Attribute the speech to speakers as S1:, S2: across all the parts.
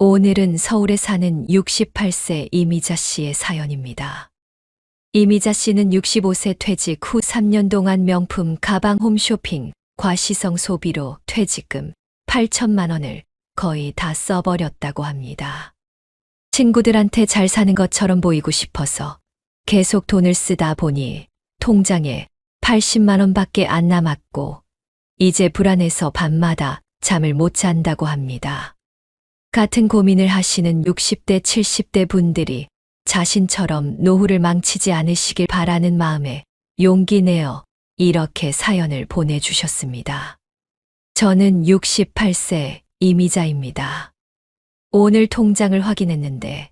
S1: 오늘은 서울에 사는 68세 이미자 씨의 사연입니다. 이미자 씨는 65세 퇴직 후 3년 동안 명품 가방 홈쇼핑, 과시성 소비로 퇴직금 8천만 원을 거의 다 써버렸다고 합니다. 친구들한테 잘 사는 것처럼 보이고 싶어서 계속 돈을 쓰다 보니 통장에 80만 원밖에 안 남았고 이제 불안해서 밤마다 잠을 못 잔다고 합니다. 같은 고민을 하시는 60대, 70대 분들이 자신처럼 노후를 망치지 않으시길 바라는 마음에 용기 내어 이렇게 사연을 보내주셨습니다. 저는 68세 이미자입니다. 오늘 통장을 확인했는데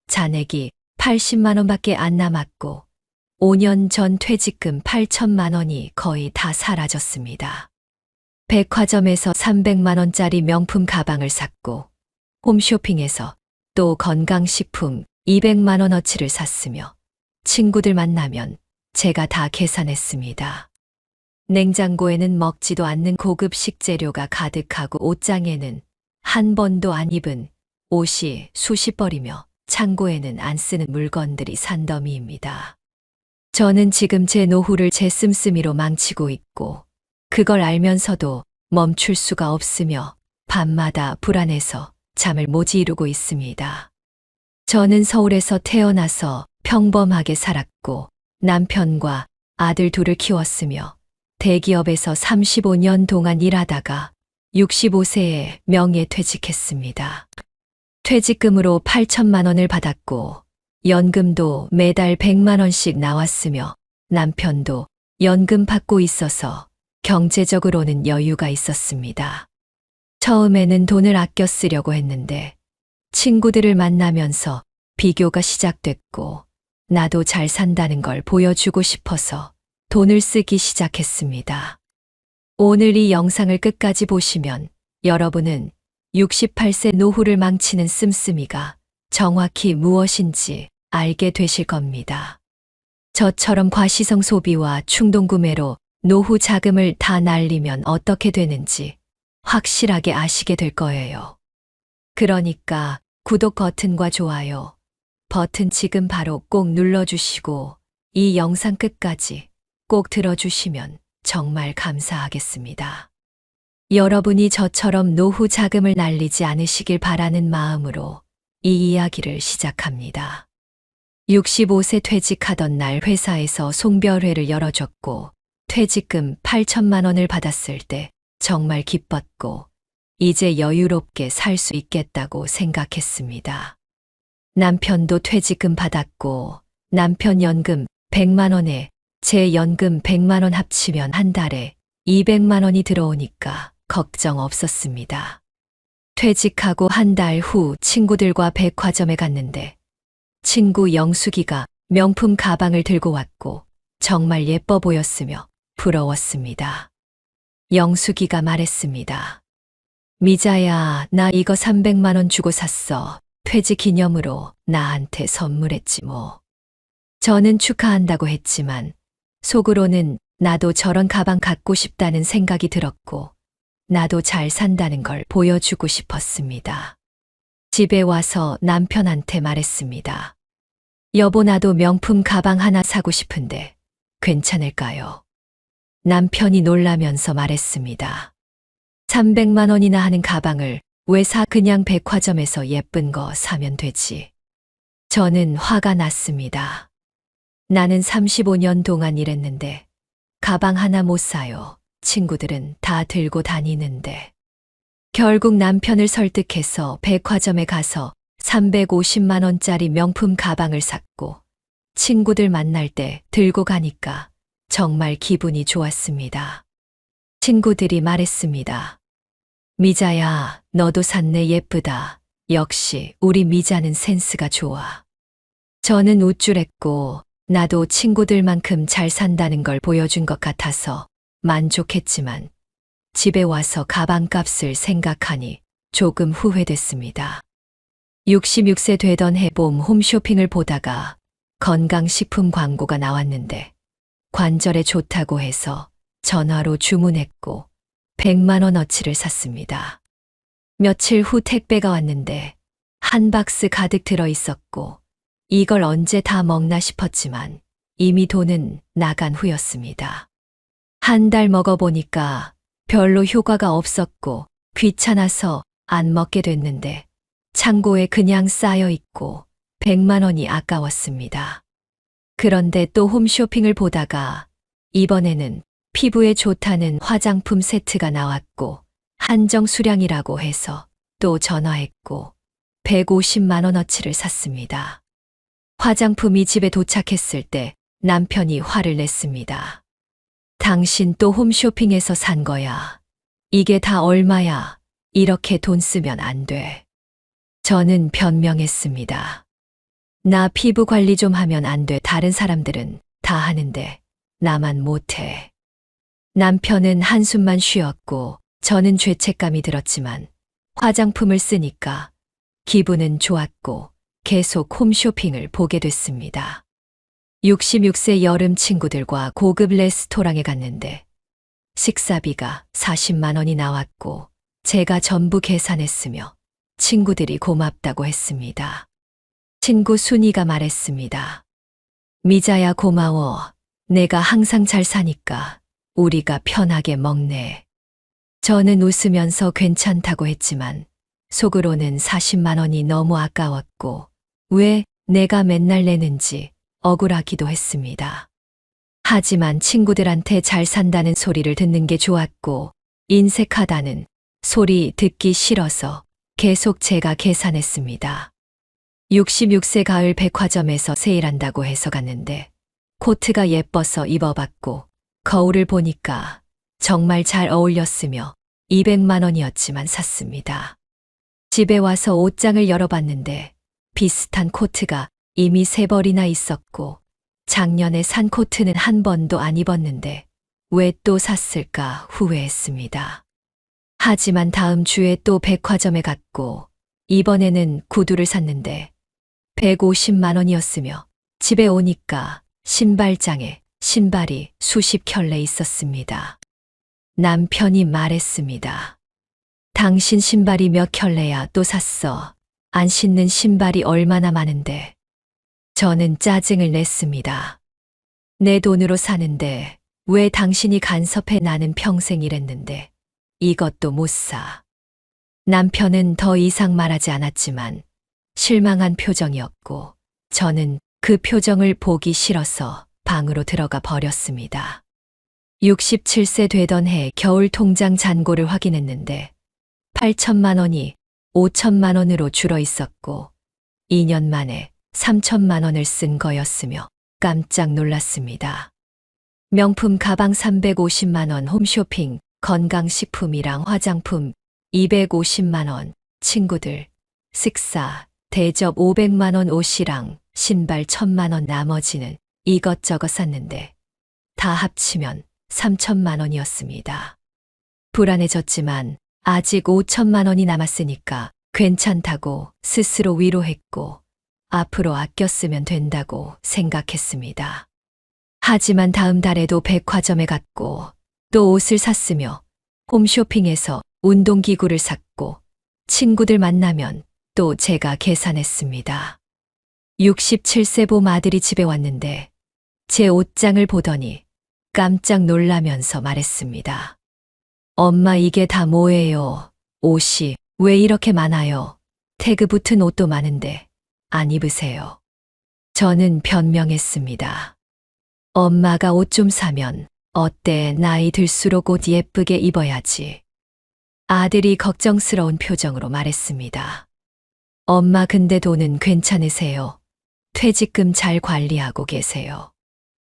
S1: 잔액이 80만 원밖에 안 남았고 5년 전 퇴직금 8천만 원이 거의 다 사라졌습니다. 백화점에서 300만 원짜리 명품 가방을 샀고 홈쇼핑에서 또 건강식품 200만 원어치를 샀으며 친구들 만나면 제가 다 계산했습니다. 냉장고에는 먹지도 않는 고급 식재료가 가득하고 옷장에는 한 번도 안 입은 옷이 수십 벌이며 창고에는 안 쓰는 물건들이 산더미입니다. 저는 지금 제 노후를 제 씀씀이로 망치고 있고 그걸 알면서도 멈출 수가 없으며 밤마다 불안해서 잠을 못 이루고 있습니다. 저는 서울에서 태어나서 평범하게 살았고 남편과 아들 둘을 키웠으며 대기업에서 35년 동안 일하다가 65세에 명예퇴직했습니다. 퇴직금으로 8천만 원을 받았고 연금도 매달 100만 원씩 나왔으며 남편도 연금 받고 있어서 경제적으로는 여유가 있었습니다. 처음에는 돈을 아껴 쓰려고 했는데 친구들을 만나면서 비교가 시작됐고 나도 잘 산다는 걸 보여주고 싶어서 돈을 쓰기 시작했습니다. 오늘 이 영상을 끝까지 보시면 여러분은 68세 노후를 망치는 씀씀이가 정확히 무엇인지 알게 되실 겁니다. 저처럼 과시성 소비와 충동구매로 노후 자금을 다 날리면 어떻게 되는지 확실하게 아시게 될 거예요. 그러니까 구독 버튼과 좋아요 버튼 지금 바로 꼭 눌러주시고 이 영상 끝까지 꼭 들어주시면 정말 감사하겠습니다. 여러분이 저처럼 노후 자금을 날리지 않으시길 바라는 마음으로 이 이야기를 시작합니다. 65세 퇴직하던 날 회사에서 송별회를 열어줬고 퇴직금 8천만 원을 받았을 때 정말 기뻤고 이제 여유롭게 살 수 있겠다고 생각했습니다. 남편도 퇴직금 받았고 남편 연금 100만 원에 제 연금 100만 원 합치면 한 달에 200만 원이 들어오니까 걱정 없었습니다. 퇴직하고 한 달 후 친구들과 백화점에 갔는데 친구 영숙이가 명품 가방을 들고 왔고 정말 예뻐 보였으며 부러웠습니다. 영숙이가 말했습니다. 미자야, 나 이거 300만 원 주고 샀어. 퇴직 기념으로 나한테 선물했지 뭐. 저는 축하한다고 했지만 속으로는 나도 저런 가방 갖고 싶다는 생각이 들었고 나도 잘 산다는 걸 보여주고 싶었습니다. 집에 와서 남편한테 말했습니다. 여보, 나도 명품 가방 하나 사고 싶은데 괜찮을까요? 남편이 놀라면서 말했습니다. 300만 원이나 하는 가방을 왜 사? 그냥 백화점에서 예쁜 거 사면 되지. 저는 화가 났습니다. 나는 35년 동안 일했는데 가방 하나 못 사요. 친구들은 다 들고 다니는데. 결국 남편을 설득해서 백화점에 가서 350만 원짜리 명품 가방을 샀고 친구들 만날 때 들고 가니까 정말 기분이 좋았습니다. 친구들이 말했습니다. 미자야, 너도 샀네, 예쁘다. 역시 우리 미자는 센스가 좋아. 저는 우쭐했고 나도 친구들만큼 잘 산다는 걸 보여준 것 같아서 만족했지만 집에 와서 가방값을 생각하니 조금 후회됐습니다. 66세 되던 해봄 홈쇼핑을 보다가 건강식품 광고가 나왔는데 관절에 좋다고 해서 전화로 주문했고 100만 원어치를 샀습니다. 며칠 후 택배가 왔는데 한 박스 가득 들어 있었고 이걸 언제 다 먹나 싶었지만 이미 돈은 나간 후였습니다. 한 달 먹어보니까 별로 효과가 없었고 귀찮아서 안 먹게 됐는데 창고에 그냥 쌓여 있고 100만 원이 아까웠습니다. 그런데 또 홈쇼핑을 보다가 이번에는 피부에 좋다는 화장품 세트가 나왔고 한정 수량이라고 해서 또 전화했고 150만 원어치를 샀습니다. 화장품이 집에 도착했을 때 남편이 화를 냈습니다. 당신 또 홈쇼핑에서 산 거야. 이게 다 얼마야? 이렇게 돈 쓰면 안 돼. 저는 변명했습니다. 나 피부 관리 좀 하면 안 돼. 다른 사람들은 다 하는데 나만 못해. 남편은 한숨만 쉬었고 저는 죄책감이 들었지만 화장품을 쓰니까 기분은 좋았고 계속 홈쇼핑을 보게 됐습니다. 66세 여름 친구들과 고급 레스토랑에 갔는데 식사비가 40만 원이 나왔고 제가 전부 계산했으며 친구들이 고맙다고 했습니다. 친구 순이가 말했습니다. 미자야 고마워. 내가 항상 잘 사니까 우리가 편하게 먹네. 저는 웃으면서 괜찮다고 했지만 속으로는 40만 원이 너무 아까웠고 왜 내가 맨날 내는지 억울하기도 했습니다. 하지만 친구들한테 잘 산다는 소리를 듣는 게 좋았고 인색하다는 소리 듣기 싫어서 계속 제가 계산했습니다. 66세 가을 백화점에서 세일한다고 해서 갔는데 코트가 예뻐서 입어봤고 거울을 보니까 정말 잘 어울렸으며 200만 원이었지만 샀습니다. 집에 와서 옷장을 열어봤는데 비슷한 코트가 이미 3벌이나 있었고 작년에 산 코트는 한 번도 안 입었는데 왜 또 샀을까 후회했습니다. 하지만 다음 주에 또 백화점에 갔고 이번에는 구두를 샀는데 150만 원이었으며 집에 오니까 신발장에 신발이 수십 켤레 있었습니다. 남편이 말했습니다. 당신 신발이 몇 켤레야 또 샀어. 안 신는 신발이 얼마나 많은데. 저는 짜증을 냈습니다. 내 돈으로 사는데 왜 당신이 간섭해. 나는 평생 일했는데 이것도 못 사. 남편은 더 이상 말하지 않았지만 실망한 표정이었고 저는 그 표정을 보기 싫어서 방으로 들어가 버렸습니다. 67세 되던 해 겨울 통장 잔고를 확인했는데 8천만 원이 5천만 원으로 줄어 있었고 2년 만에 3천만 원을 쓴 거였으며 깜짝 놀랐습니다. 명품 가방 350만 원, 홈쇼핑, 건강식품이랑 화장품 250만 원, 친구들, 식사, 대접 500만 원, 옷이랑 신발 1,000만 원, 나머지는 이것저것 샀는데 다 합치면 3천만 원이었습니다. 불안해졌지만 아직 5천만 원이 남았으니까 괜찮다고 스스로 위로했고 앞으로 아껴 쓰면 된다고 생각했습니다. 하지만 다음 달에도 백화점에 갔고 또 옷을 샀으며 홈쇼핑에서 운동기구를 샀고 친구들 만나면 또 제가 계산했습니다. 67세 봄 아들이 집에 왔는데 제 옷장을 보더니 깜짝 놀라면서 말했습니다. 엄마 이게 다 뭐예요? 옷이 왜 이렇게 많아요? 태그 붙은 옷도 많은데 안 입으세요. 저는 변명했습니다. 엄마가 옷 좀 사면 어때? 나이 들수록 옷 예쁘게 입어야지. 아들이 걱정스러운 표정으로 말했습니다. 엄마 근데 돈은 괜찮으세요? 퇴직금 잘 관리하고 계세요.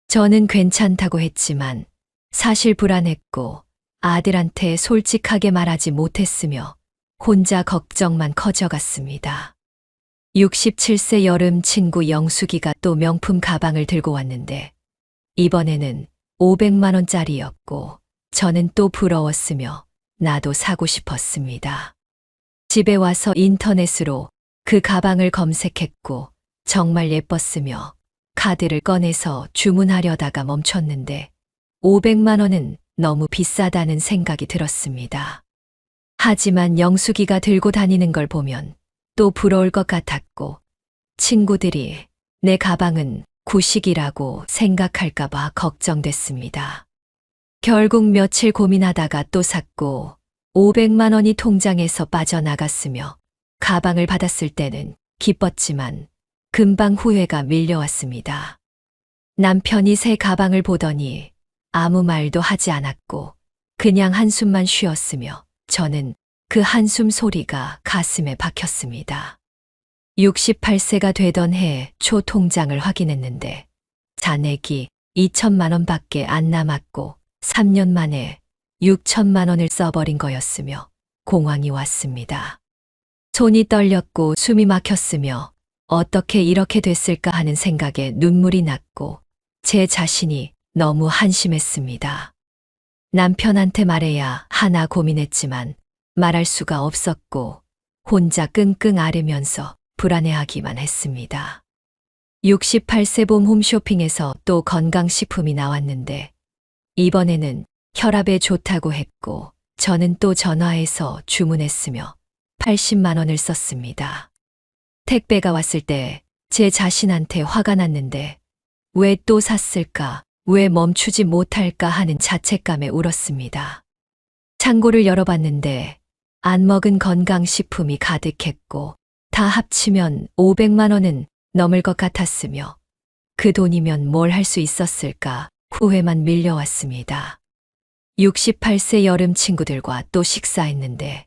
S1: 저는 괜찮다고 했지만 사실 불안했고 아들한테 솔직하게 말하지 못했으며 혼자 걱정만 커져갔습니다. 67세 여름 친구 영숙이가 또 명품 가방을 들고 왔는데 이번에는 500만 원짜리였고 저는 또 부러웠으며 나도 사고 싶었습니다. 집에 와서 인터넷으로 그 가방을 검색했고 정말 예뻤으며 카드를 꺼내서 주문하려다가 멈췄는데 500만 원은 너무 비싸다는 생각이 들었습니다. 하지만 영숙이가 들고 다니는 걸 보면 또 부러울 것 같았고, 친구들이 내 가방은 구식이라고 생각할까봐 걱정됐습니다. 결국 며칠 고민하다가 또 샀고, 500만 원이 통장에서 빠져나갔으며, 가방을 받았을 때는 기뻤지만, 금방 후회가 밀려왔습니다. 남편이 새 가방을 보더니 아무 말도 하지 않았고, 그냥 한숨만 쉬었으며, 저는 그 한숨 소리가 가슴에 박혔습니다. 68세가 되던 해 초 통장을 확인했는데 잔액이 2천만 원밖에 안 남았고 3년 만에 6천만 원을 써버린 거였으며 공황이 왔습니다. 손이 떨렸고 숨이 막혔으며 어떻게 이렇게 됐을까 하는 생각에 눈물이 났고 제 자신이 너무 한심했습니다. 남편한테 말해야 하나 고민했지만 말할 수가 없었고 혼자 끙끙 앓으면서 불안해하기만 했습니다. 68세 봄 홈쇼핑에서 또 건강식품이 나왔는데 이번에는 혈압에 좋다고 했고 저는 또 전화해서 주문했으며 80만 원을 썼습니다. 택배가 왔을 때 제 자신한테 화가 났는데 왜 또 샀을까, 왜 멈추지 못할까 하는 자책감에 울었습니다. 창고를 열어봤는데 안 먹은 건강식품이 가득했고 다 합치면 500만 원은 넘을 것 같았으며 그 돈이면 뭘 할 수 있었을까 후회만 밀려왔습니다. 68세 여름 친구들과 또 식사했는데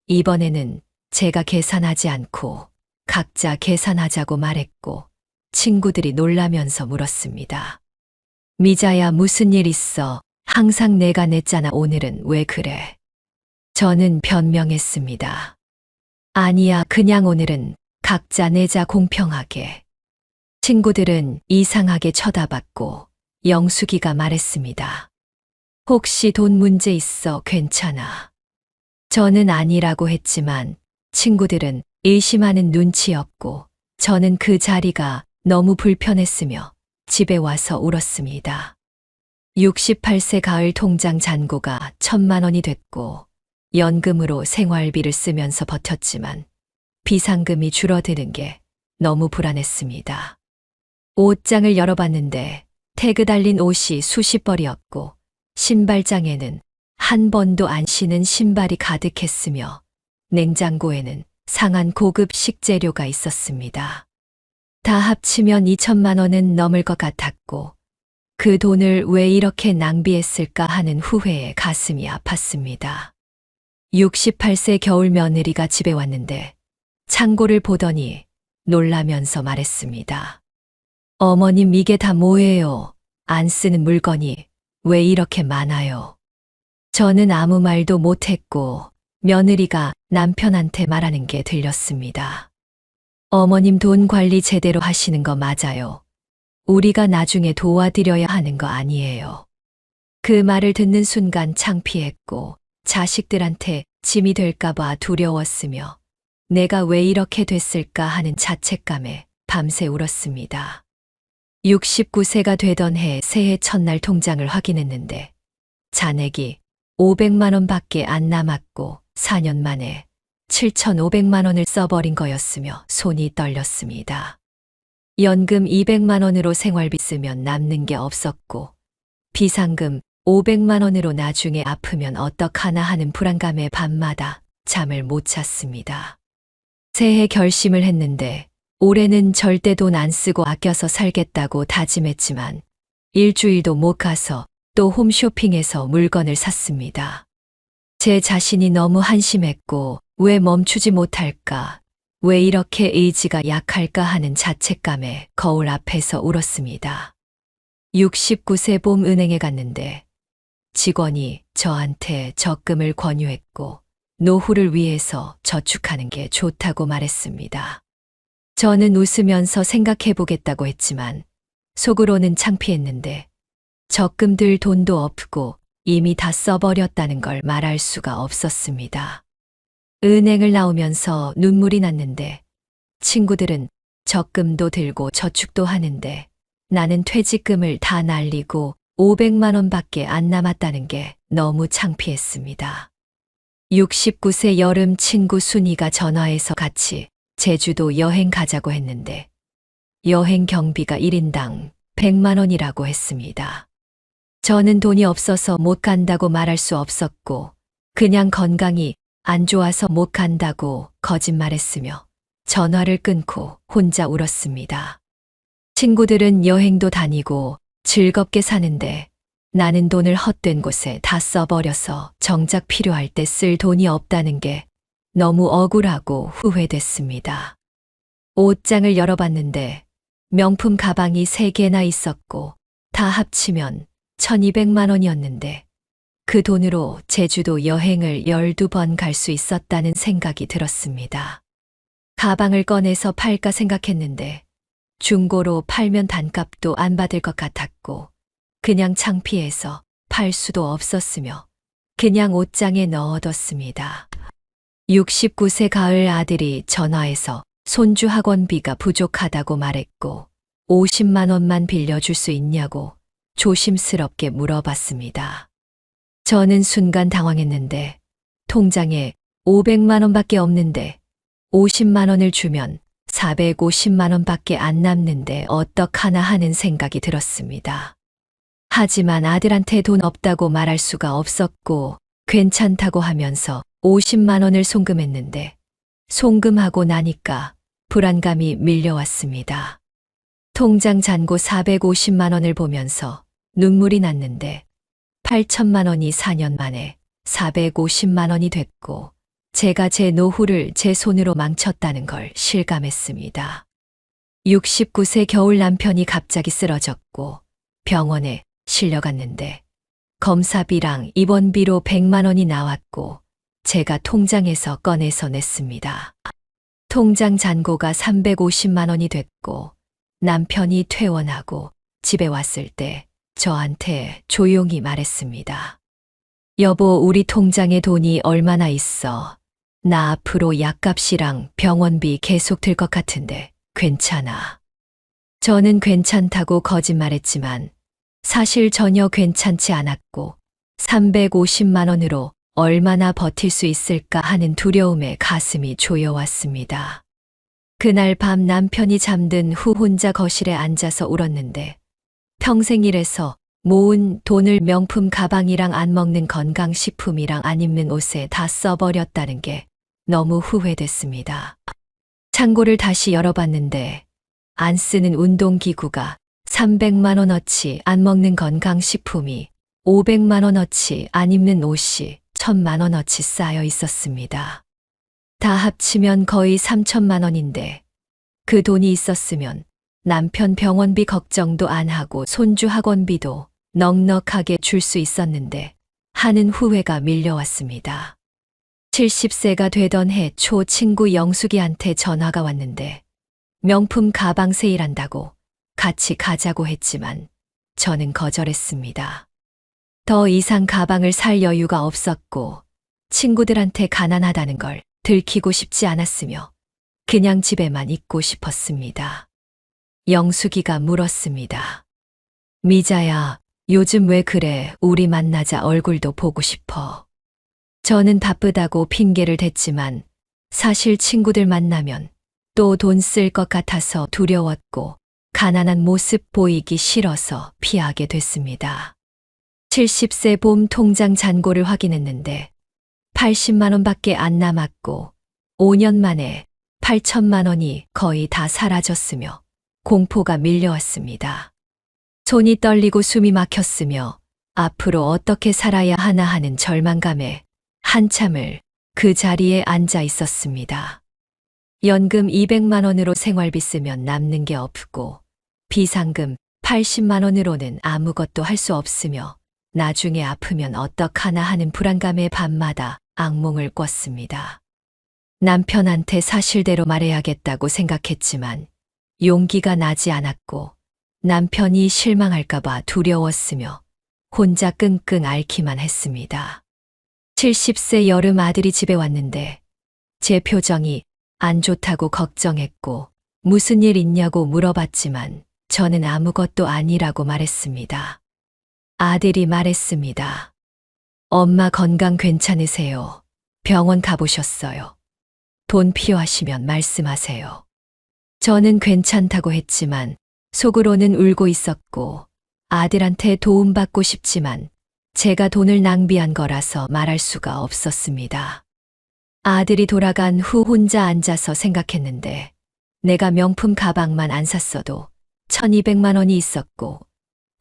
S1: 이번에는 제가 계산하지 않고 각자 계산하자고 말했고 친구들이 놀라면서 물었습니다. 미자야, 무슨 일 있어? 항상 내가 냈잖아. 오늘은 왜 그래? 저는 변명했습니다. 아니야, 그냥 오늘은 각자 내자, 공평하게. 친구들은 이상하게 쳐다봤고 영숙이가 말했습니다. 혹시 돈 문제 있어? 괜찮아. 저는 아니라고 했지만 친구들은 의심하는 눈치였고 저는 그 자리가 너무 불편했으며 집에 와서 울었습니다. 68세 가을 통장 잔고가 1,000만 원이 됐고 연금으로 생활비를 쓰면서 버텼지만 비상금이 줄어드는 게 너무 불안했습니다. 옷장을 열어봤는데 태그 달린 옷이 수십 벌이었고 신발장에는 한 번도 안 신은 신발이 가득했으며 냉장고에는 상한 고급 식재료가 있었습니다. 다 합치면 2천만 원은 넘을 것 같았고 그 돈을 왜 이렇게 낭비했을까 하는 후회에 가슴이 아팠습니다. 68세 겨울 며느리가 집에 왔는데 창고를 보더니 놀라면서 말했습니다. 어머님, 이게 다 뭐예요? 안 쓰는 물건이 왜 이렇게 많아요? 저는 아무 말도 못했고 며느리가 남편한테 말하는 게 들렸습니다. 어머님, 돈 관리 제대로 하시는 거 맞아요. 우리가 나중에 도와드려야 하는 거 아니에요. 그 말을 듣는 순간 창피했고 자식들한테 짐이 될까봐 두려웠으며 내가 왜 이렇게 됐을까 하는 자책감에 밤새 울었습니다. 69세가 되던 해 새해 첫날 통장을 확인했는데 잔액이 500만 원밖에 안 남았고 4년 만에 7,500만 원을 써버린 거였으며 손이 떨렸습니다. 연금 200만 원으로 생활비 쓰면 남는 게 없었고 비상금 500만 원으로 나중에 아프면 어떡하나 하는 불안감에 밤마다 잠을 못 잤습니다. 새해 결심을 했는데 올해는 절대 돈 안 쓰고 아껴서 살겠다고 다짐했지만 일주일도 못 가서 또 홈쇼핑에서 물건을 샀습니다. 제 자신이 너무 한심했고 왜 멈추지 못할까, 왜 이렇게 의지가 약할까 하는 자책감에 거울 앞에서 울었습니다. 69세 봄 은행에 갔는데 직원이 저한테 적금을 권유했고 노후를 위해서 저축하는 게 좋다고 말했습니다. 저는 웃으면서 생각해 보겠다고 했지만 속으로는 창피했는데 적금 들 돈도 없고 이미 다 써버렸다는 걸 말할 수가 없었습니다. 은행을 나오면서 눈물이 났는데 친구들은 적금도 들고 저축도 하는데 나는 퇴직금을 다 날리고 500만 원밖에 안 남았다는 게 너무 창피했습니다. 69세 여름 친구 순이가 전화해서 같이 제주도 여행 가자고 했는데 여행 경비가 1인당 100만 원이라고 했습니다. 저는 돈이 없어서 못 간다고 말할 수 없었고 그냥 건강이 안 좋아서 못 간다고 거짓말했으며 전화를 끊고 혼자 울었습니다. 친구들은 여행도 다니고 즐겁게 사는데 나는 돈을 헛된 곳에 다 써버려서 정작 필요할 때 쓸 돈이 없다는 게 너무 억울하고 후회됐습니다. 옷장을 열어봤는데 명품 가방이 3개나 있었고 다 합치면 1200만 원이었는데 그 돈으로 제주도 여행을 12번 갈 수 있었다는 생각이 들었습니다. 가방을 꺼내서 팔까 생각했는데 중고로 팔면 단값도 안 받을 것 같았고 그냥 창피해서 팔 수도 없었으며 그냥 옷장에 넣어뒀습니다. 69세 가을 아들이 전화해서 손주 학원비가 부족하다고 말했고 50만 원만 빌려줄 수 있냐고 조심스럽게 물어봤습니다. 저는 순간 당황했는데 통장에 500만 원밖에 없는데 50만 원을 주면 450만 원밖에 안 남는데 어떡하나 하는 생각이 들었습니다. 하지만 아들한테 돈 없다고 말할 수가 없었고 괜찮다고 하면서 50만 원을 송금했는데 송금하고 나니까 불안감이 밀려왔습니다. 통장 잔고 450만 원을 보면서 눈물이 났는데 8천만 원이 4년 만에 450만 원이 됐고 제가 제 노후를 제 손으로 망쳤다는 걸 실감했습니다. 69세 겨울 남편이 갑자기 쓰러졌고 병원에 실려갔는데 검사비랑 입원비로 100만 원이 나왔고 제가 통장에서 꺼내서 냈습니다. 통장 잔고가 350만 원이 됐고 남편이 퇴원하고 집에 왔을 때 저한테 조용히 말했습니다. 여보, 우리 통장에 돈이 얼마나 있어? 나 앞으로 약값이랑 병원비 계속 들 것 같은데 괜찮아? 저는 괜찮다고 거짓말했지만 사실 전혀 괜찮지 않았고 350만 원으로 얼마나 버틸 수 있을까 하는 두려움에 가슴이 조여왔습니다. 그날 밤 남편이 잠든 후 혼자 거실에 앉아서 울었는데 평생 일해서 모은 돈을 명품 가방이랑 안 먹는 건강식품이랑 안 입는 옷에 다 써버렸다는 게 너무 후회됐습니다. 창고를 다시 열어봤는데 안 쓰는 운동기구가 300만 원어치, 안 먹는 건강식품이 500만 원어치, 안 입는 옷이 1000만 원어치 쌓여 있었습니다. 다 합치면 거의 3천만 원인데 그 돈이 있었으면 남편 병원비 걱정도 안 하고 손주 학원비도 넉넉하게 줄 수 있었는데 하는 후회가 밀려왔습니다. 70세가 되던 해 초 친구 영숙이한테 전화가 왔는데 명품 가방 세일한다고 같이 가자고 했지만 저는 거절했습니다. 더 이상 가방을 살 여유가 없었고 친구들한테 가난하다는 걸 들키고 싶지 않았으며 그냥 집에만 있고 싶었습니다. 영숙이가 물었습니다. 미자야, 요즘 왜 그래? 우리 만나자, 얼굴도 보고 싶어. 저는 바쁘다고 핑계를 댔지만 사실 친구들 만나면 또 돈 쓸 것 같아서 두려웠고 가난한 모습 보이기 싫어서 피하게 됐습니다. 70세 봄 통장 잔고를 확인했는데 80만 원밖에 안 남았고 5년 만에 8천만 원이 거의 다 사라졌으며 공포가 밀려왔습니다. 손이 떨리고 숨이 막혔으며 앞으로 어떻게 살아야 하나 하는 절망감에 한참을 그 자리에 앉아 있었습니다. 연금 200만 원으로 생활비 쓰면 남는 게 없고 비상금 80만 원으로는 아무것도 할 수 없으며 나중에 아프면 어떡하나 하는 불안감에 밤마다 악몽을 꿨습니다. 남편한테 사실대로 말해야겠다고 생각했지만 용기가 나지 않았고 남편이 실망할까봐 두려웠으며 혼자 끙끙 앓기만 했습니다. 70세 여름 아들이 집에 왔는데 제 표정이 안 좋다고 걱정했고 무슨 일 있냐고 물어봤지만 저는 아무것도 아니라고 말했습니다. 아들이 말했습니다. 엄마 건강 괜찮으세요? 병원 가보셨어요? 돈 필요하시면 말씀하세요. 저는 괜찮다고 했지만 속으로는 울고 있었고 아들한테 도움받고 싶지만 제가 돈을 낭비한 거라서 말할 수가 없었습니다. 아들이 돌아간 후 혼자 앉아서 생각했는데 내가 명품 가방만 안 샀어도 1200만 원이 있었고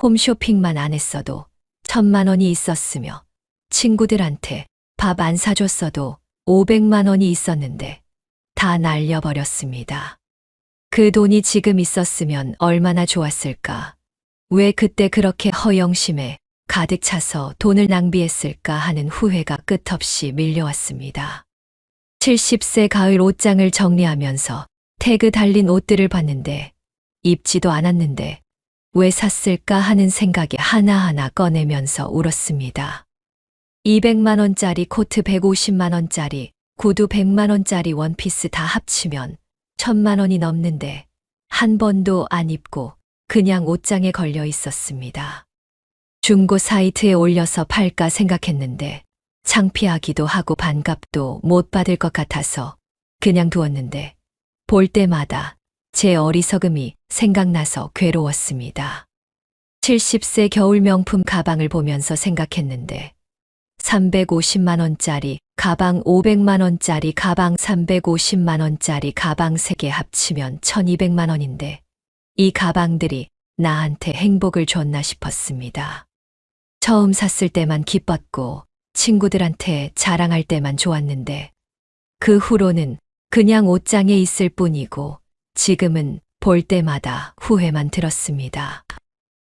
S1: 홈쇼핑만 안 했어도 1000만 원이 있었으며 친구들한테 밥 안 사줬어도 500만 원이 있었는데 다 날려버렸습니다. 그 돈이 지금 있었으면 얼마나 좋았을까? 왜 그때 그렇게 허영심에 가득 차서 돈을 낭비했을까 하는 후회가 끝없이 밀려왔습니다. 70세 가을 옷장을 정리하면서 태그 달린 옷들을 봤는데 입지도 않았는데 왜 샀을까 하는 생각이 하나하나 꺼내면서 울었습니다. 200만 원짜리 코트 150만 원짜리 구두 100만 원짜리 원피스 다 합치면 1000만 원이 넘는데 한 번도 안 입고 그냥 옷장에 걸려 있었습니다. 중고 사이트에 올려서 팔까 생각했는데 창피하기도 하고 반값도 못 받을 것 같아서 그냥 두었는데 볼 때마다 제 어리석음이 생각나서 괴로웠습니다. 70세 겨울 명품 가방을 보면서 생각했는데 350만 원짜리 가방 500만 원짜리 가방 350만 원짜리 가방 3개 합치면 1200만 원인데 이 가방들이 나한테 행복을 줬나 싶었습니다. 처음 샀을 때만 기뻤고 친구들한테 자랑할 때만 좋았는데 그 후로는 그냥 옷장에 있을 뿐이고 지금은 볼 때마다 후회만 들었습니다.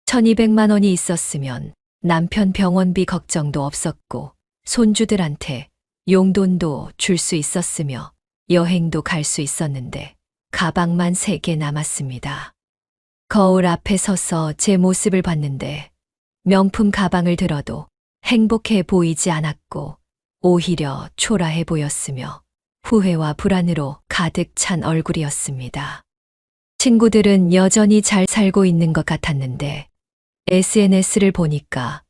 S1: 1200만 원이 있었으면 남편 병원비 걱정도 없었고 손주들한테 용돈도 줄 수 있었으며 여행도 갈 수 있었는데 가방만 3개 남았습니다. 거울 앞에 서서 제 모습을 봤는데 명품 가방을 들어도 행복해 보이지 않았고 오히려 초라해 보였으며 후회와 불안으로 가득 찬 얼굴이었습니다. 친구들은 여전히 잘 살고 있는 것 같았는데 SNS를 보니까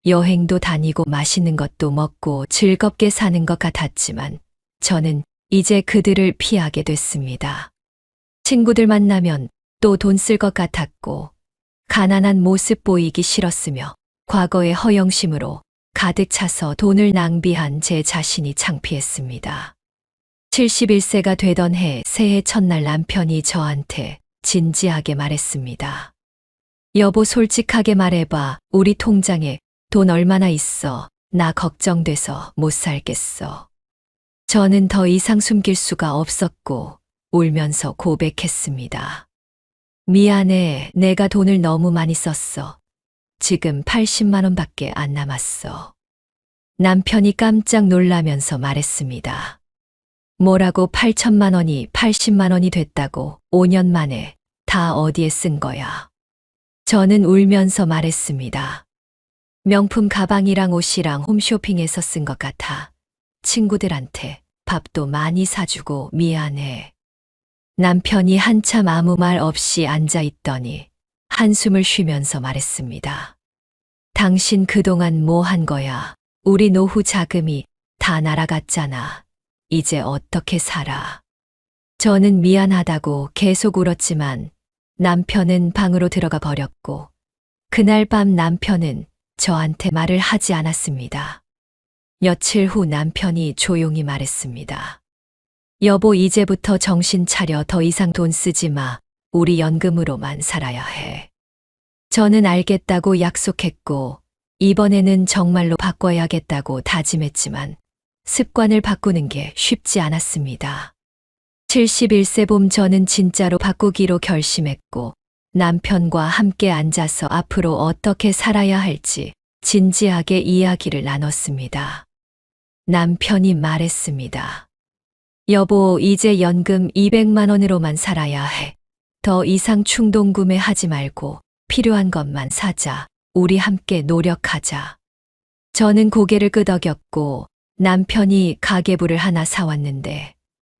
S1: 여행도 다니고 맛있는 것도 먹고 즐겁게 사는 것 같았지만 저는 이제 그들을 피하게 됐습니다. 친구들 만나면 또 돈 쓸 것 같았고 가난한 모습 보이기 싫었으며 과거의 허영심으로 가득 차서 돈을 낭비한 제 자신이 창피했습니다. 71세가 되던 해 새해 첫날 남편이 저한테 진지하게 말했습니다. 여보, 솔직하게 말해봐. 우리 통장에 돈 얼마나 있어? 나 걱정돼서 못 살겠어. 저는 더 이상 숨길 수가 없었고 울면서 고백했습니다. 미안해. 내가 돈을 너무 많이 썼어. 지금 80만 원밖에 안 남았어. 남편이 깜짝 놀라면서 말했습니다. 뭐라고 8천만 원이 80만 원이 됐다고 5년 만에 다 어디에 쓴 거야? 저는 울면서 말했습니다. 명품 가방이랑 옷이랑 홈쇼핑에서 쓴 것 같아. 친구들한테 밥도 많이 사주고 미안해. 남편이 한참 아무 말 없이 앉아 있더니 한숨을 쉬면서 말했습니다. 당신 그동안 뭐 한 거야? 우리 노후 자금이 다 날아갔잖아. 이제 어떻게 살아? 저는 미안하다고 계속 울었지만 남편은 방으로 들어가 버렸고 그날 밤 남편은 저한테 말을 하지 않았습니다. 며칠 후 남편이 조용히 말했습니다. 여보, 이제부터 정신 차려. 더 이상 돈 쓰지 마. 우리 연금으로만 살아야 해. 저는 알겠다고 약속했고 이번에는 정말로 바꿔야겠다고 다짐했지만 습관을 바꾸는 게 쉽지 않았습니다. 71세 봄 저는 진짜로 바꾸기로 결심했고 남편과 함께 앉아서 앞으로 어떻게 살아야 할지 진지하게 이야기를 나눴습니다. 남편이 말했습니다. 여보, 이제 연금 200만 원으로만 살아야 해. 더 이상 충동 구매하지 말고 필요한 것만 사자. 우리 함께 노력하자. 저는 고개를 끄덕였고 남편이 가계부를 하나 사왔는데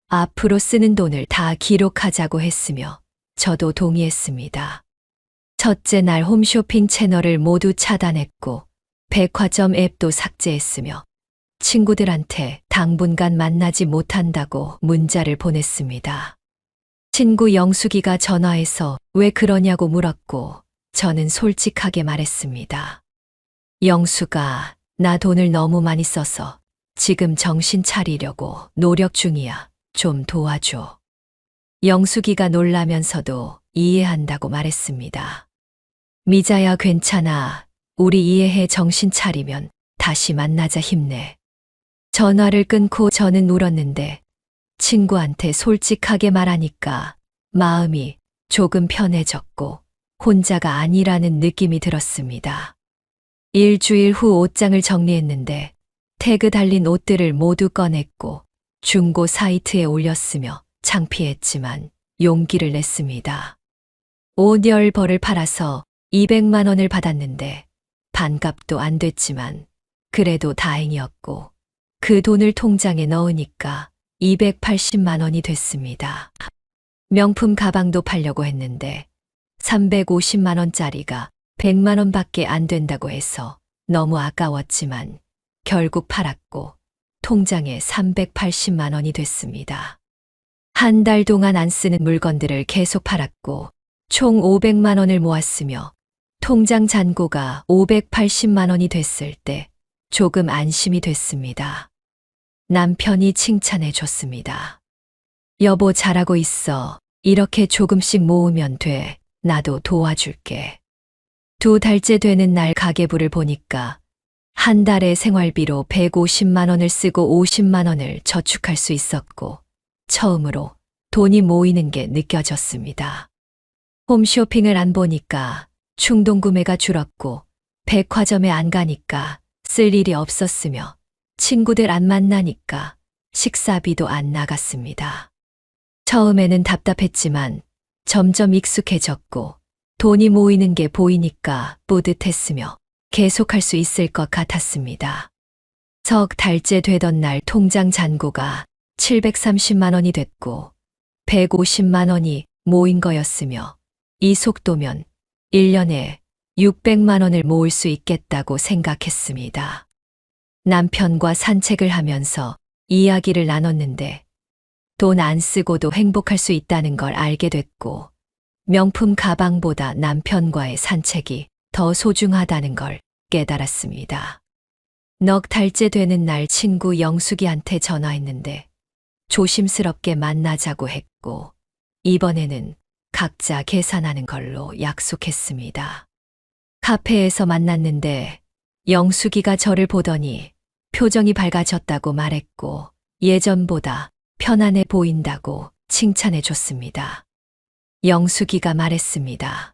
S1: 앞으로 쓰는 돈을 다 기록하자고 했으며 저도 동의했습니다. 첫째 날 홈쇼핑 채널을 모두 차단했고 백화점 앱도 삭제했으며 친구들한테 당분간 만나지 못한다고 문자를 보냈습니다. 친구 영숙이가 전화해서 왜 그러냐고 물었고 저는 솔직하게 말했습니다. 영숙아, 나 돈을 너무 많이 써서 지금 정신 차리려고 노력 중이야. 좀 도와줘. 영숙이가 놀라면서도 이해한다고 말했습니다. 미자야, 괜찮아. 우리 이해해. 정신 차리면 다시 만나자. 힘내. 전화를 끊고 저는 울었는데 친구한테 솔직하게 말하니까 마음이 조금 편해졌고 혼자가 아니라는 느낌이 들었습니다. 일주일 후 옷장을 정리했는데 태그 달린 옷들을 모두 꺼냈고 중고 사이트에 올렸으며 창피했지만 용기를 냈습니다. 옷 10벌을 팔아서 200만 원을 받았는데 반값도 안 됐지만 그래도 다행이었고 그 돈을 통장에 넣으니까 280만 원이 됐습니다. 명품 가방도 팔려고 했는데 350만 원짜리가 100만 원밖에 안 된다고 해서 너무 아까웠지만 결국 팔았고 통장에 380만 원이 됐습니다. 한 달 동안 안 쓰는 물건들을 계속 팔았고 총 500만 원을 모았으며 통장 잔고가 580만 원이 됐을 때 조금 안심이 됐습니다. 남편이 칭찬해 줬습니다. 여보, 잘하고 있어. 이렇게 조금씩 모으면 돼. 나도 도와줄게. 2달째 되는 날 가계부를 보니까 한 달에 생활비로 150만 원을 쓰고 50만 원을 저축할 수 있었고 처음으로 돈이 모이는 게 느껴졌습니다. 홈쇼핑을 안 보니까 충동구매가 줄었고 백화점에 안 가니까 쓸 일이 없었으며 친구들 안 만나니까 식사비도 안 나갔습니다. 처음에는 답답했지만 점점 익숙해졌고 돈이 모이는 게 보이니까 뿌듯했으며 계속할 수 있을 것 같았습니다. 석 달째 되던 날 통장 잔고가 730만 원이 됐고 150만 원이 모인 거였으며 이 속도면 1년에 600만 원을 모을 수 있겠다고 생각했습니다. 남편과 산책을 하면서 이야기를 나눴는데 돈 안 쓰고도 행복할 수 있다는 걸 알게 됐고 명품 가방보다 남편과의 산책이 더 소중하다는 걸 깨달았습니다. 넉 달째 되는 날 친구 영숙이한테 전화했는데 조심스럽게 만나자고 했고 이번에는 각자 계산하는 걸로 약속했습니다. 카페에서 만났는데 영숙이가 저를 보더니 표정이 밝아졌다고 말했고 예전보다 편안해 보인다고 칭찬해 줬습니다. 영숙이가 말했습니다.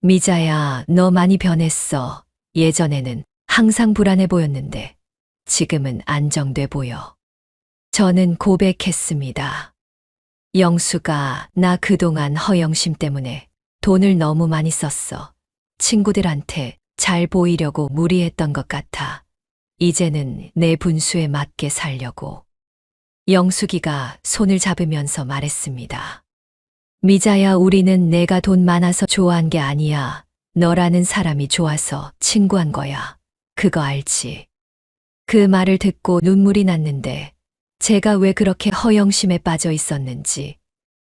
S1: 미자야, 너 많이 변했어. 예전에는 항상 불안해 보였는데 지금은 안정돼 보여. 저는 고백했습니다. 영숙아, 나 그동안 허영심 때문에 돈을 너무 많이 썼어. 친구들한테 잘 보이려고 무리했던 것 같아. 이제는 내 분수에 맞게 살려고. 영숙이가 손을 잡으면서 말했습니다. 미자야, 우리는 내가 돈 많아서 좋아한 게 아니야. 너라는 사람이 좋아서 친구한 거야. 그거 알지? 그 말을 듣고 눈물이 났는데 제가 왜 그렇게 허영심에 빠져 있었는지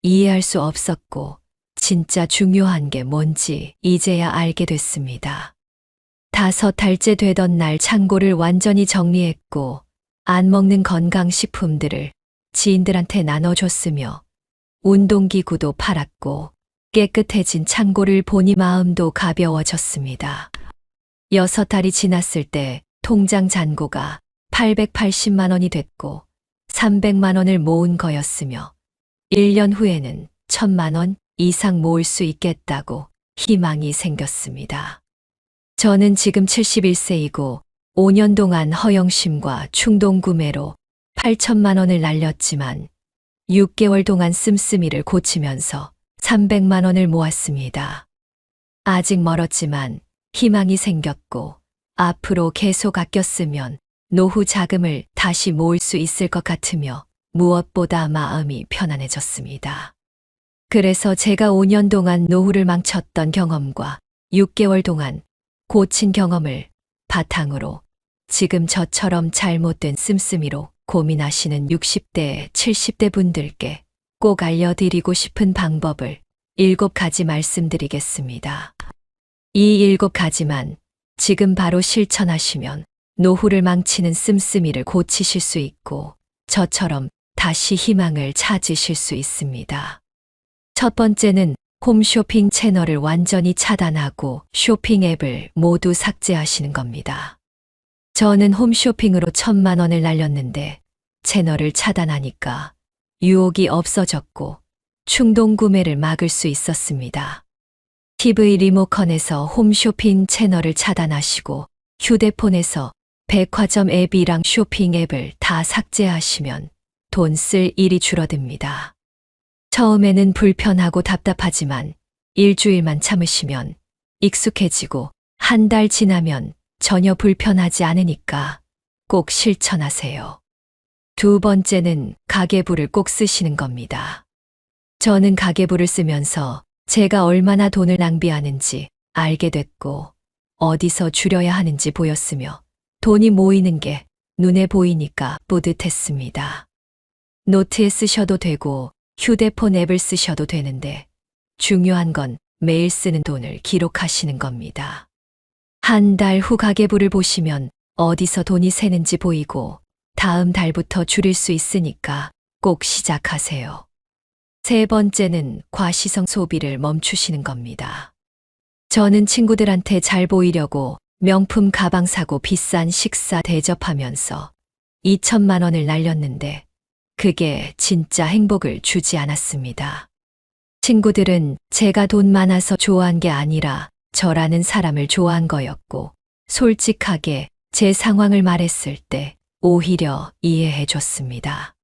S1: 이해할 수 없었고 진짜 중요한 게 뭔지 이제야 알게 됐습니다. 5달째 되던 날 창고를 완전히 정리했고 안 먹는 건강식품들을 지인들한테 나눠줬으며 운동기구도 팔았고 깨끗해진 창고를 보니 마음도 가벼워졌습니다. 6달이 지났을 때 통장 잔고가 880만 원이 됐고 300만 원을 모은 거였으며 1년 후에는 1000만 원 이상 모을 수 있겠다고 희망이 생겼습니다. 저는 지금 71세이고 5년 동안 허영심과 충동구매로 8천만 원을 날렸지만 6개월 동안 씀씀이를 고치면서 300만 원을 모았습니다. 아직 멀었지만 희망이 생겼고 앞으로 계속 아껴 쓰면 노후 자금을 다시 모을 수 있을 것 같으며 무엇보다 마음이 편안해졌습니다. 그래서 제가 5년 동안 노후를 망쳤던 경험과 6개월 동안 고친 경험을 바탕으로 지금 저처럼 잘못된 씀씀이로 고민하시는 60대, 70대 분들께 꼭 알려드리고 싶은 방법을 7가지 말씀드리겠습니다. 이 7가지만 지금 바로 실천하시면 노후를 망치는 씀씀이를 고치실 수 있고 저처럼 다시 희망을 찾으실 수 있습니다. 첫 번째는 홈쇼핑 채널을 완전히 차단하고 쇼핑 앱을 모두 삭제하시는 겁니다. 저는 홈쇼핑으로 1,000만 원을 날렸는데 채널을 차단하니까 유혹이 없어졌고 충동 구매를 막을 수 있었습니다. TV 리모컨에서 홈쇼핑 채널을 차단하시고 휴대폰에서 백화점 앱이랑 쇼핑 앱을 다 삭제하시면 돈 쓸 일이 줄어듭니다. 처음에는 불편하고 답답하지만 일주일만 참으시면 익숙해지고 한 달 지나면 전혀 불편하지 않으니까 꼭 실천하세요. 두 번째는 가계부를 꼭 쓰시는 겁니다. 저는 가계부를 쓰면서 제가 얼마나 돈을 낭비하는지 알게 됐고 어디서 줄여야 하는지 보였으며 돈이 모이는 게 눈에 보이니까 뿌듯했습니다. 노트에 쓰셔도 되고 휴대폰 앱을 쓰셔도 되는데 중요한 건 매일 쓰는 돈을 기록하시는 겁니다. 한 달 후 가계부를 보시면 어디서 돈이 새는지 보이고 다음 달부터 줄일 수 있으니까 꼭 시작하세요. 세 번째는 과시성 소비를 멈추시는 겁니다. 저는 친구들한테 잘 보이려고 명품 가방 사고 비싼 식사 대접하면서 2,000만 원을 날렸는데 그게 진짜 행복을 주지 않았습니다. 친구들은 제가 돈 많아서 좋아한 게 아니라 저라는 사람을 좋아한 거였고 솔직하게 제 상황을 말했을 때 오히려 이해해 줬습니다.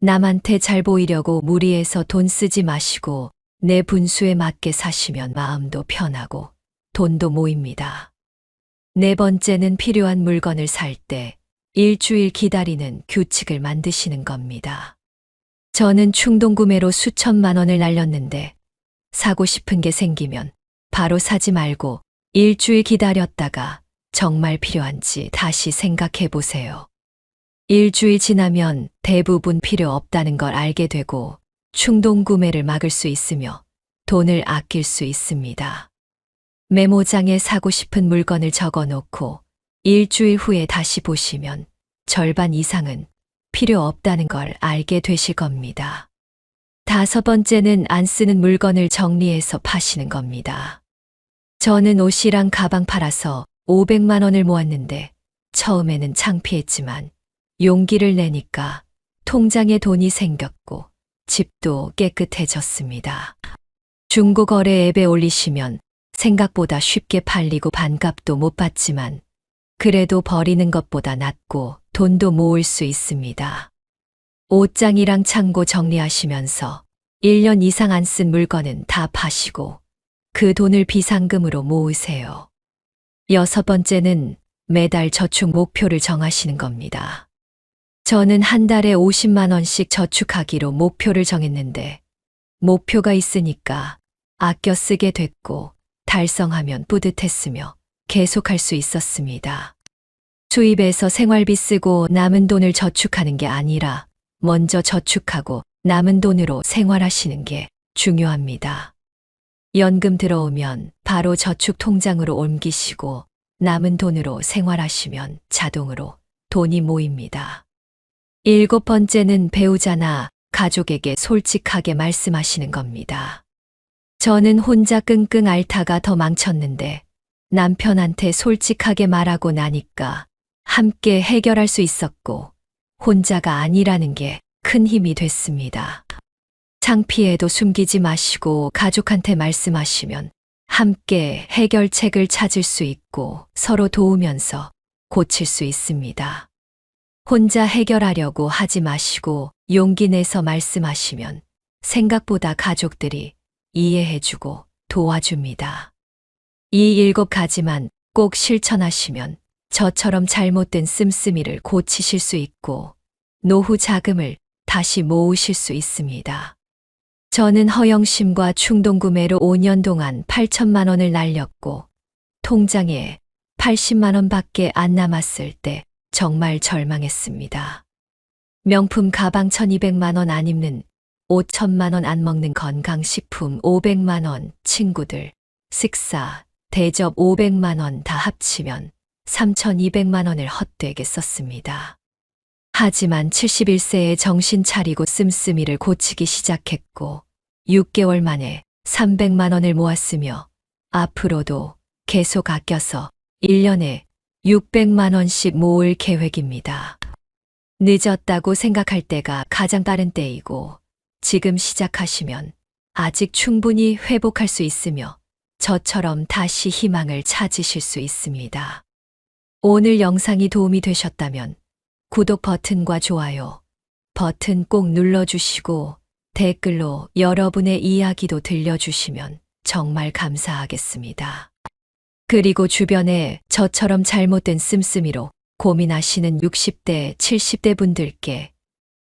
S1: 남한테 잘 보이려고 무리해서 돈 쓰지 마시고 내 분수에 맞게 사시면 마음도 편하고 돈도 모입니다. 네 번째는 필요한 물건을 살 때 일주일 기다리는 규칙을 만드시는 겁니다. 저는 충동구매로 수천만 원을 날렸는데 사고 싶은 게 생기면 바로 사지 말고 일주일 기다렸다가 정말 필요한지 다시 생각해 보세요. 일주일 지나면 대부분 필요 없다는 걸 알게 되고 충동구매를 막을 수 있으며 돈을 아낄 수 있습니다. 메모장에 사고 싶은 물건을 적어 놓고 일주일 후에 다시 보시면 절반 이상은 필요 없다는 걸 알게 되실 겁니다. 다섯 번째는 안 쓰는 물건을 정리해서 파시는 겁니다. 저는 옷이랑 가방 팔아서 500만 원을 모았는데 처음에는 창피했지만 용기를 내니까 통장에 돈이 생겼고 집도 깨끗해졌습니다. 중고거래 앱에 올리시면 생각보다 쉽게 팔리고 반값도 못 받지만 그래도 버리는 것보다 낫고 돈도 모을 수 있습니다. 옷장이랑 창고 정리하시면서 1년 이상 안 쓴 물건은 다 파시고 그 돈을 비상금으로 모으세요. 여섯 번째는 매달 저축 목표를 정하시는 겁니다. 저는 한 달에 50만 원씩 저축하기로 목표를 정했는데 목표가 있으니까 아껴 쓰게 됐고 달성하면 뿌듯했으며 계속할 수 있었습니다. 수입에서 생활비 쓰고 남은 돈을 저축하는 게 아니라 먼저 저축하고 남은 돈으로 생활하시는 게 중요합니다. 연금 들어오면 바로 저축 통장으로 옮기시고 남은 돈으로 생활하시면 자동으로 돈이 모입니다. 일곱 번째는 배우자나 가족에게 솔직하게 말씀하시는 겁니다. 저는 혼자 끙끙 앓다가 더 망쳤는데 남편한테 솔직하게 말하고 나니까 함께 해결할 수 있었고 혼자가 아니라는 게 큰 힘이 됐습니다. 창피해도 숨기지 마시고 가족한테 말씀하시면 함께 해결책을 찾을 수 있고 서로 도우면서 고칠 수 있습니다. 혼자 해결하려고 하지 마시고 용기 내서 말씀하시면 생각보다 가족들이 이해해주고 도와줍니다. 이 7가지만 꼭 실천하시면 저처럼 잘못된 씀씀이를 고치실 수 있고 노후 자금을 다시 모으실 수 있습니다. 저는 허영심과 충동구매로 5년 동안 8천만 원을 날렸고 통장에 80만 원밖에 안 남았을 때 정말 절망했습니다. 명품 가방 1200만 원 안 입는 옷 1000만 원 안 먹는 건강식품 500만 원, 친구들, 식사, 대접 500만 원 다 합치면 3200만 원을 헛되게 썼습니다. 하지만 71세에 정신 차리고 씀씀이를 고치기 시작했고 6개월 만에 300만 원을 모았으며 앞으로도 계속 아껴서 1년에 600만 원씩 모을 계획입니다. 늦었다고 생각할 때가 가장 빠른 때이고 지금 시작하시면 아직 충분히 회복할 수 있으며 저처럼 다시 희망을 찾으실 수 있습니다. 오늘 영상이 도움이 되셨다면 구독 버튼과 좋아요 버튼 꼭 눌러주시고 댓글로 여러분의 이야기도 들려주시면 정말 감사하겠습니다. 그리고 주변에 저처럼 잘못된 씀씀이로 고민하시는 60대, 70대 분들께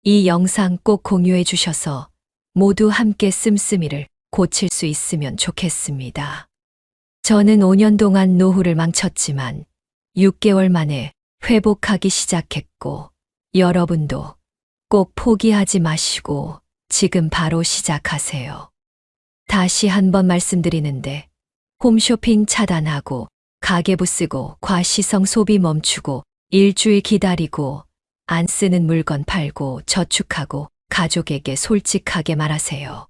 S1: 이 영상 꼭 공유해 주셔서 모두 함께 씀씀이를 고칠 수 있으면 좋겠습니다. 저는 5년 동안 노후를 망쳤지만 6개월 만에 회복하기 시작했고 여러분도 꼭 포기하지 마시고 지금 바로 시작하세요. 다시 한번 말씀드리는데 홈쇼핑 차단하고 가계부 쓰고 과시성 소비 멈추고 일주일 기다리고 안 쓰는 물건 팔고 저축하고 가족에게 솔직하게 말하세요.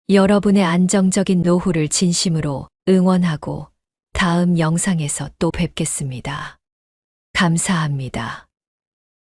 S1: 여러분의 안정적인 노후를 진심으로 응원하고 다음 영상에서 또 뵙겠습니다. 감사합니다.